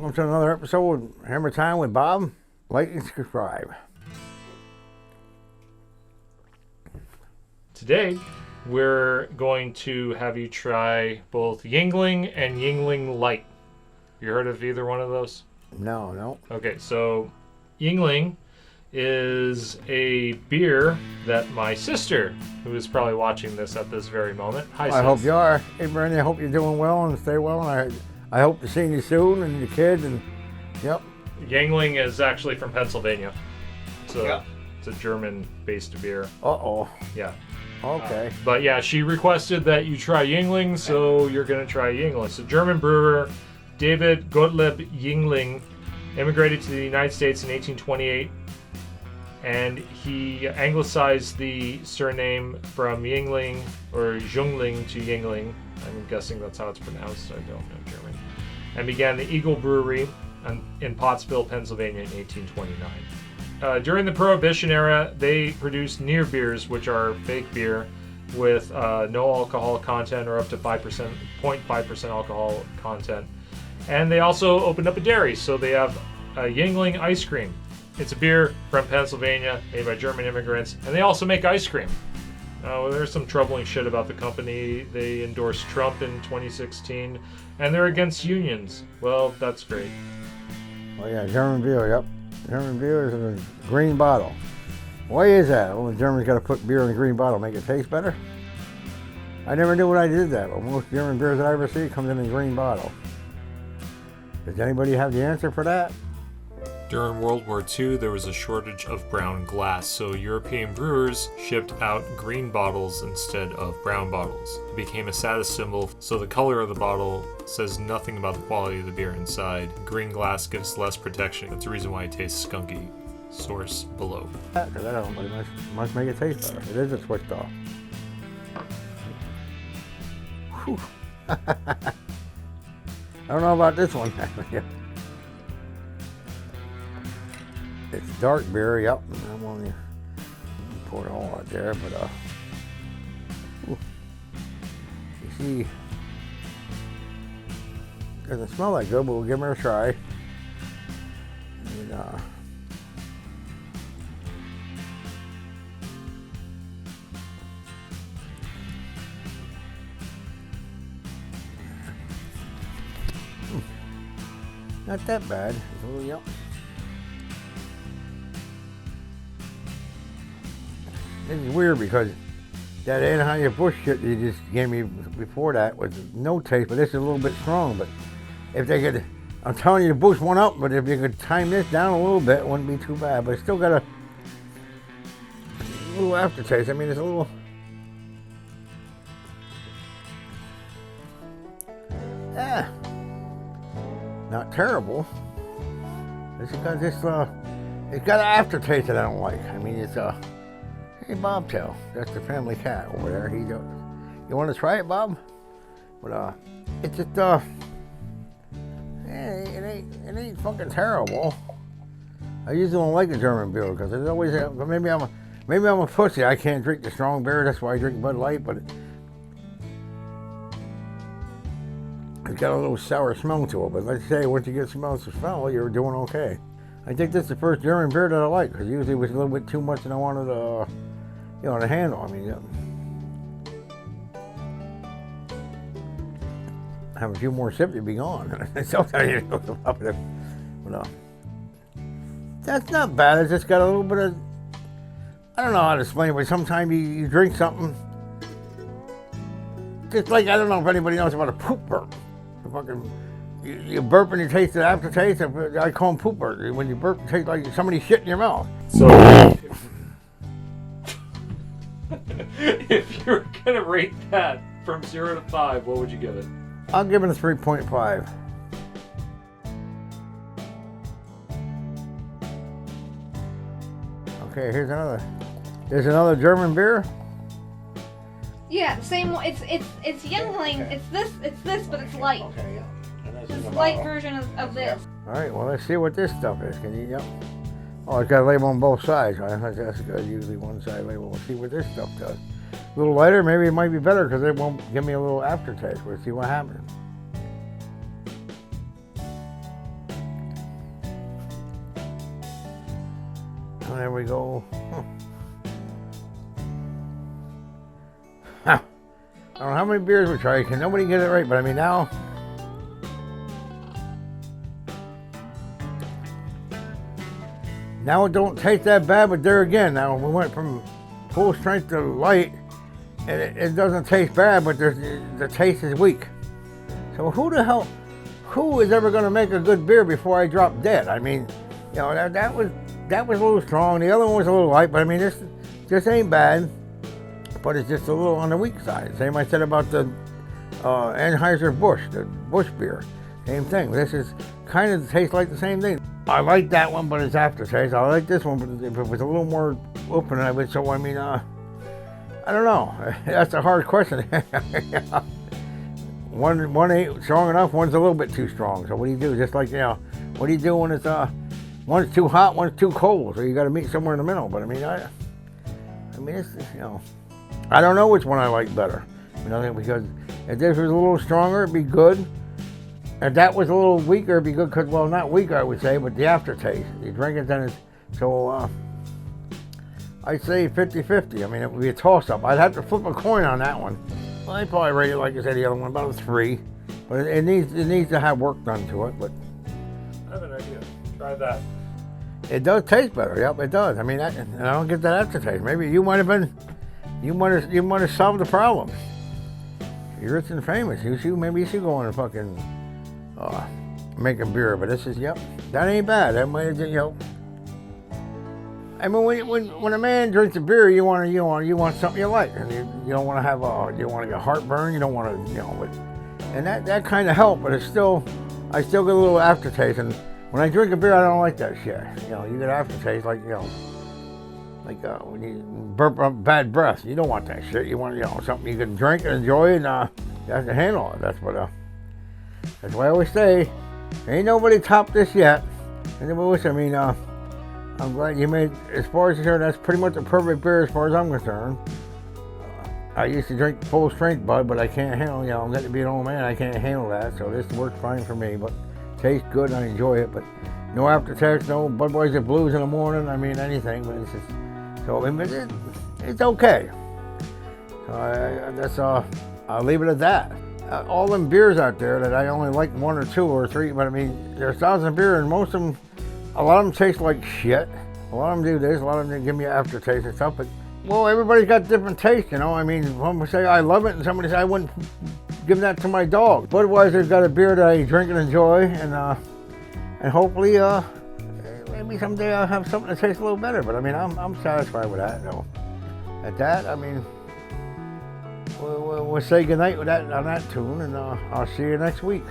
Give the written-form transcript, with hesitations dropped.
welcome to another episode of Hammertime with Bob. Like and subscribe. Today, we're going to have you try both Yuengling and Yuengling Light. You heard of either one of those? No. Okay, so Yuengling is a beer that my sister, who is probably watching this at this very moment. Hi, I hope you are. Hey, Bernie, I hope you're doing well and stay well. And I hope to see you soon and your kids. And yep. Yuengling is actually from Pennsylvania. It's a German-based beer. Uh-oh. Yeah. Okay. But yeah, she requested that you try Yuengling, so you're going to try Yuengling. So German brewer David Gottlieb Yuengling immigrated to the United States in 1828, and he anglicized the surname from Yuengling or Jungling to Yuengling. I'm guessing that's how it's pronounced. I don't know German. And began the Eagle Brewery in Pottsville, Pennsylvania in 1829. During the Prohibition era, they produced near beers, which are fake beer with no alcohol content or up to 0.5% alcohol content. And they also opened up a dairy, so they have Yuengling ice cream. It's a beer from Pennsylvania made by German immigrants, and they also make ice cream. There's some troubling shit about the company. They endorsed Trump in 2016, and they're against unions. Well, that's great. Oh yeah, German beer, yep. German beer is in a green bottle. Why is that? Well, the Germans got to put beer in a green bottle, make it taste better? I never knew when I did that, but most German beers that I ever see comes in a green bottle. Does anybody have the answer for that? During World War II, there was a shortage of brown glass, so European brewers shipped out green bottles instead of brown bottles. It became a status symbol, so the color of the bottle says nothing about the quality of the beer inside. Green glass gives less protection. That's the reason why it tastes skunky. Source below. That must make it taste better. It is a switched off. Whew. I don't know about this one. It's dark beer, yep. I won't pour it all out there, but you see, doesn't smell that good, but we'll give it a try. And, not that bad. It's a little, yep. This is weird because that Anheuser-Busch shit you just gave me before that was no taste, but this is a little bit strong. But if they could, I'm telling you to boost one up, but if you could time this down a little bit, it wouldn't be too bad. But it's still got a little aftertaste. I mean, it's a little. Not terrible. It's got this, it's got an aftertaste that I don't like. I mean, it's hey, Bobtail, that's the family cat over there. You want to try it, Bob? But it's just it ain't fucking terrible. I usually don't like the German beer because it's always maybe I'm a pussy. I can't drink the strong beer. That's why I drink Bud Light. But it's got a little sour smell to it. But let's say once you get some smell, you're doing okay. I think this is the first German beer that I like because usually it was a little bit too much and I wanted to. To handle. I mean, have a few more sips, you'd be gone. But that's not bad. It's just got a little bit of. I don't know how to explain it, but sometimes you drink something. Just like I don't know if anybody knows about a poop burp. You burp and you taste the aftertaste. I call them poop burp. When you burp, it tastes like somebody shit in your mouth. So. If you were going to rate that from 0 to 5, what would you give it? I'll give it a 3.5. Okay, here's another. There's another German beer. Yeah, the same one. It's Yuengling. Okay. It's this, but it's light. Okay, yeah. It's a light version of this. All right, well, let's see what this stuff is. Can you, yep. Oh, it's got a label on both sides. That's good. Usually one side label. We'll see what this stuff does. A little lighter, maybe it might be better because it won't give me a little aftertaste. We'll see what happens. There we go. Huh. I don't know how many beers we tried. Can nobody get it right? But I mean now. Now it don't taste that bad, but there again, now we went from full strength to light, and it doesn't taste bad, but the taste is weak. So who is ever going to make a good beer before I drop dead? I mean, you know, that was a little strong. The other one was a little light, but I mean, this ain't bad, but it's just a little on the weak side. Same I said about the Anheuser-Busch, the Busch beer. Same thing. This is kind of tastes like the same thing. I like that one, but it's aftertaste. I like this one, but if it was a little more open, I would. So I mean, I don't know. That's a hard question. One ain't strong enough. One's a little bit too strong. So what do you do? Just like, you know, what do you do when it's one's too hot, one's too cold? So you got to meet somewhere in the middle. But I mean, it's, you know, I don't know which one I like better. You know, because if this was a little stronger, it'd be good. If that was a little weaker, it'd be good. Cause, well, not weaker, I would say, but the aftertaste. You drink it, then it's so. I'd say 50-50. I mean, it would be a toss-up. I'd have to flip a coin on that one. Well, I'd probably rate it, like I said, the other one, about a 3. But it needs to have work done to it. But I have an idea. Try that. It does taste better. Yep, it does. I mean, and I don't get that aftertaste. Maybe you might have solved the problem. You're rich and famous. Maybe you should go on and fucking making beer. But this is, yep, that ain't bad. That might have, you know. I mean, when a man drinks a beer, you want something you like, and you don't want to have you want to get heartburn. You don't want to, you know, and that kind of helped. But I still get a little aftertaste. And when I drink a beer, I don't like that shit. You know, you get aftertaste like, you know, like when you burp up bad breath. You don't want that shit. You want, you know, something you can drink and enjoy, and you have to handle it. That's why I always say, ain't nobody topped this yet. And I mean, I'm glad you made, as far as you're concerned, that's pretty much a perfect beer as far as I'm concerned. I used to drink full strength Bud, but I can't handle, you know, I'm getting to be an old man, I can't handle that, so this works fine for me, but tastes good and I enjoy it, but no aftertaste, no Budweiser Blues in the morning, I mean, anything, but it's just, so I mean, it's okay. So I'll leave it at that. All them beers out there that I only like 1 or 2 or 3, but I mean, there's 1,000 beer and most of them, a lot of them taste like shit. A lot of them do this. A lot of them give me aftertaste and stuff. But, well, everybody's got different taste, you know. I mean, one would say I love it, and somebody say I wouldn't give that to my dog. Budweiser's got a beer that I drink and enjoy, and hopefully, maybe someday I'll have something that tastes a little better. But I mean, I'm satisfied with that. So, at that, I mean, we'll say goodnight with that on that tune, and I'll see you next week.